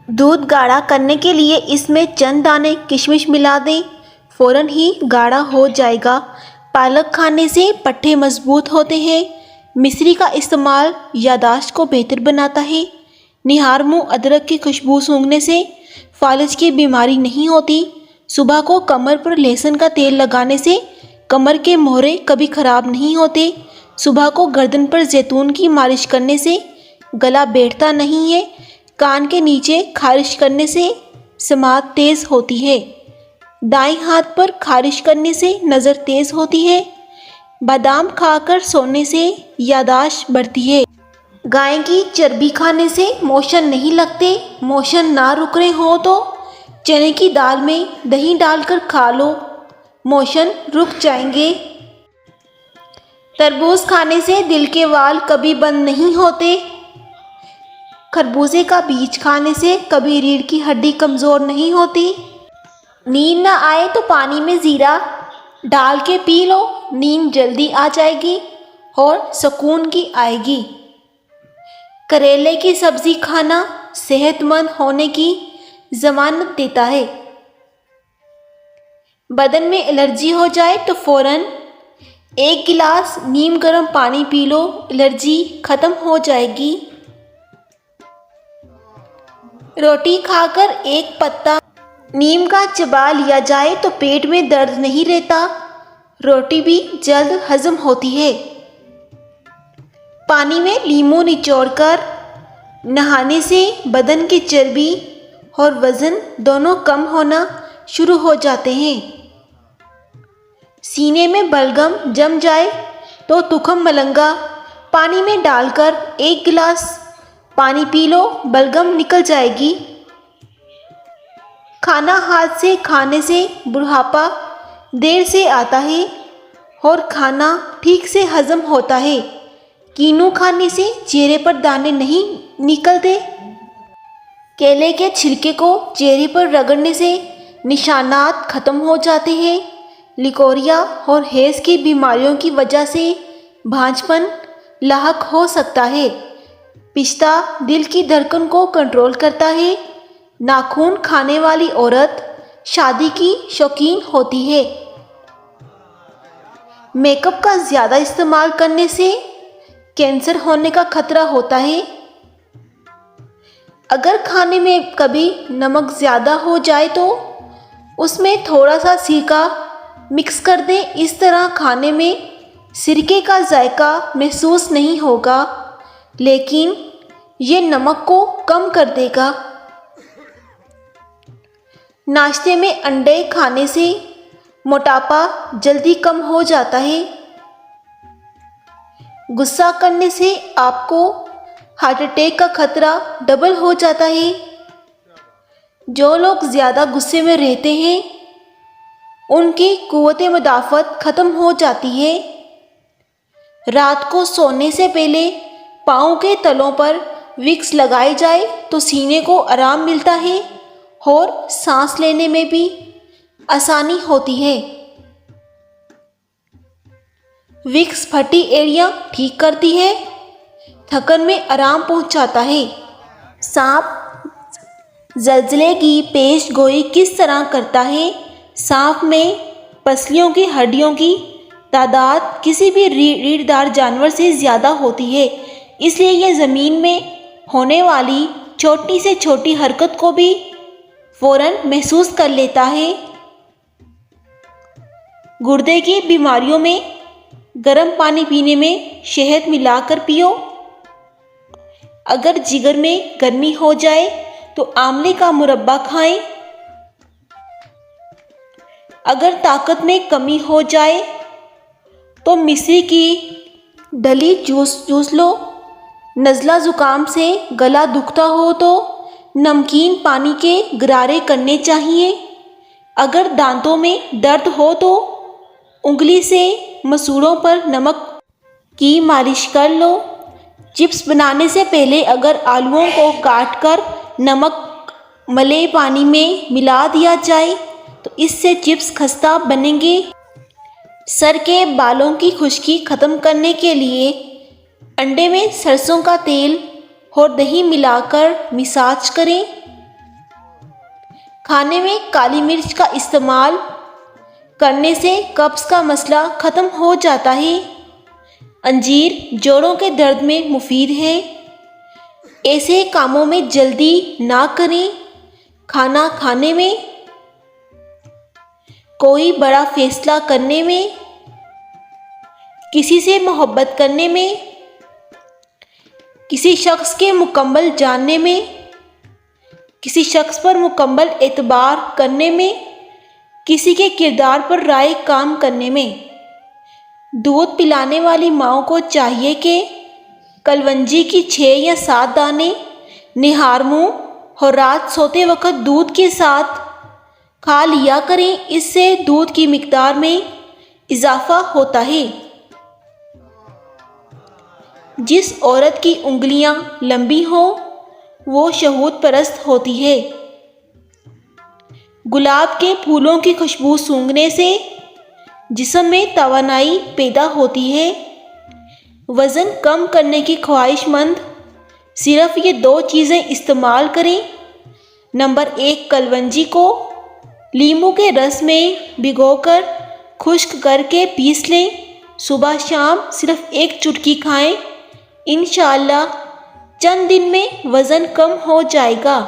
दूध गाढ़ा करने के लिए इसमें चंद दाने किशमिश मिला दें, फ़ौरन ही गाढ़ा हो जाएगा। पालक खाने से पट्टे मजबूत होते हैं। मिश्री का इस्तेमाल याददाश्त को बेहतर बनाता है। निहार मुँह अदरक की खुशबू सूंघने से फालिज की बीमारी नहीं होती। सुबह को कमर पर लहसुन का तेल लगाने से कमर के मोहरे कभी खराब नहीं होते। सुबह को गर्दन पर जैतून की मालिश करने से गला बैठता नहीं है। कान के नीचे खारिश करने से समात तेज होती है। दाएं हाथ पर खारिश करने से नज़र तेज होती है। बादाम खाकर सोने से याददाश्त बढ़ती है। गाय की चर्बी खाने से मोशन नहीं लगते। मोशन ना रुक रहे हो तो चने की दाल में दही डालकर खा लो, मोशन रुक जाएंगे। तरबूज खाने से दिल के वाल कभी बंद नहीं होते। खरबूजे का बीज खाने से कभी रीढ़ की हड्डी कमज़ोर नहीं होती। नींद ना आए तो पानी में ज़ीरा डाल के पी लो, नींद जल्दी आ जाएगी और सुकून की आएगी। करेले की सब्ज़ी खाना सेहतमंद होने की ज़मानत देता है। बदन में एलर्जी हो जाए तो फ़ौरन 1 गिलास नीम गर्म पानी पी लो, एलर्जी ख़त्म हो जाएगी। रोटी खाकर एक पत्ता नीम का चबा लिया जाए तो पेट में दर्द नहीं रहता। रोटी भी जल्द हजम होती है। पानी में नींबू निचोड़कर नहाने से बदन की चर्बी और वज़न दोनों कम होना शुरू हो जाते हैं। सीने में बलगम जम जाए तो तुखम मलंगा पानी में डालकर 1 गिलास पानी पी लो, बलगम निकल जाएगी। खाना हाथ से खाने से बुढ़ापा देर से आता है और खाना ठीक से हजम होता है। कीनू खाने से चेहरे पर दाने नहीं निकलते। केले के छिलके को चेहरे पर रगड़ने से निशानात खत्म हो जाते हैं। लिकोरिया और हैज़ की बीमारियों की वजह से भांजपन लाहक हो सकता है। पिस्ता दिल की धड़कन को कंट्रोल करता है। नाखून खाने वाली औरत शादी की शौकीन होती है। मेकअप का ज़्यादा इस्तेमाल करने से कैंसर होने का खतरा होता है। अगर खाने में कभी नमक ज़्यादा हो जाए तो उसमें थोड़ा सा सिरका मिक्स कर दें। इस तरह खाने में सिरके का जायका महसूस नहीं होगा, लेकिन ये नमक को कम कर देगा। नाश्ते में अंडे खाने से मोटापा जल्दी कम हो जाता है। गुस्सा करने से आपको हार्ट अटैक का खतरा डबल हो जाता है। जो लोग ज़्यादा गुस्से में रहते हैं उनकी कुव्वत मुदाफ़त ख़त्म हो जाती है। रात को सोने से पहले पाँव के तलों पर विक्स लगाई जाए तो सीने को आराम मिलता है और सांस लेने में भी आसानी होती है। विक्स फटी एड़ियाँ ठीक करती है, थकन में आराम पहुंचाता है। सांप ज़लज़ले की पेश गोई किस तरह करता है? सांप में पसलियों की हड्डियों की तादाद किसी भी रीढ़दार जानवर से ज़्यादा होती है, इसलिए यह ज़मीन में होने वाली छोटी से छोटी हरकत को भी फ़ौरन महसूस कर लेता है। गुर्दे की बीमारियों में गर्म पानी पीने में शहद मिलाकर पियो। अगर जिगर में गर्मी हो जाए तो आंवले का मुरब्बा खाएं। अगर ताकत में कमी हो जाए तो मिश्री की डली जूस लो। नज़ला ज़ुकाम से गला दुखता हो तो नमकीन पानी के गरारे करने चाहिए। अगर दांतों में दर्द हो तो उंगली से मसूड़ों पर नमक की मालिश कर लो। चिप्स बनाने से पहले अगर आलूओं को काटकर नमक मले पानी में मिला दिया जाए तो इससे चिप्स खस्ता बनेंगे। सर के बालों की खुश्की ख़त्म करने के लिए अंडे में सरसों का तेल और दही मिलाकर मसाज करें। खाने में काली मिर्च का इस्तेमाल करने से कब्ज़ का मसला ख़त्म हो जाता है। अंजीर जोड़ों के दर्द में मुफीद है। ऐसे कामों में जल्दी ना करें। खाना खाने में, कोई बड़ा फैसला करने में, किसी से मोहब्बत करने में, किसी शख्स के मुकम्मल जानने में, किसी शख्स पर मुकम्मल एतबार करने में, किसी के किरदार पर राय काम करने में। दूध पिलाने वाली माँओं को चाहिए कि कलवंजी की 6 या 7 दाने निहार मुँह और रात सोते वक्त दूध के साथ खा लिया करें। इससे दूध की मिकदार में इजाफा होता है। जिस औरत की उंगलियां लंबी हों वो शहूद परस्त होती है। गुलाब के फूलों की खुशबू सूंघने से जिस्म में तवानाई पैदा होती है। वज़न कम करने की ख्वाहिशमंद सिर्फ ये 2 चीज़ें इस्तेमाल करें। नंबर 1, कलवंजी को नींबू के रस में भिगोकर खुश्क करके पीस लें। सुबह शाम सिर्फ 1 चुटकी खाएं। इंशाअल्लाह चंद दिन में वज़न कम हो जाएगा।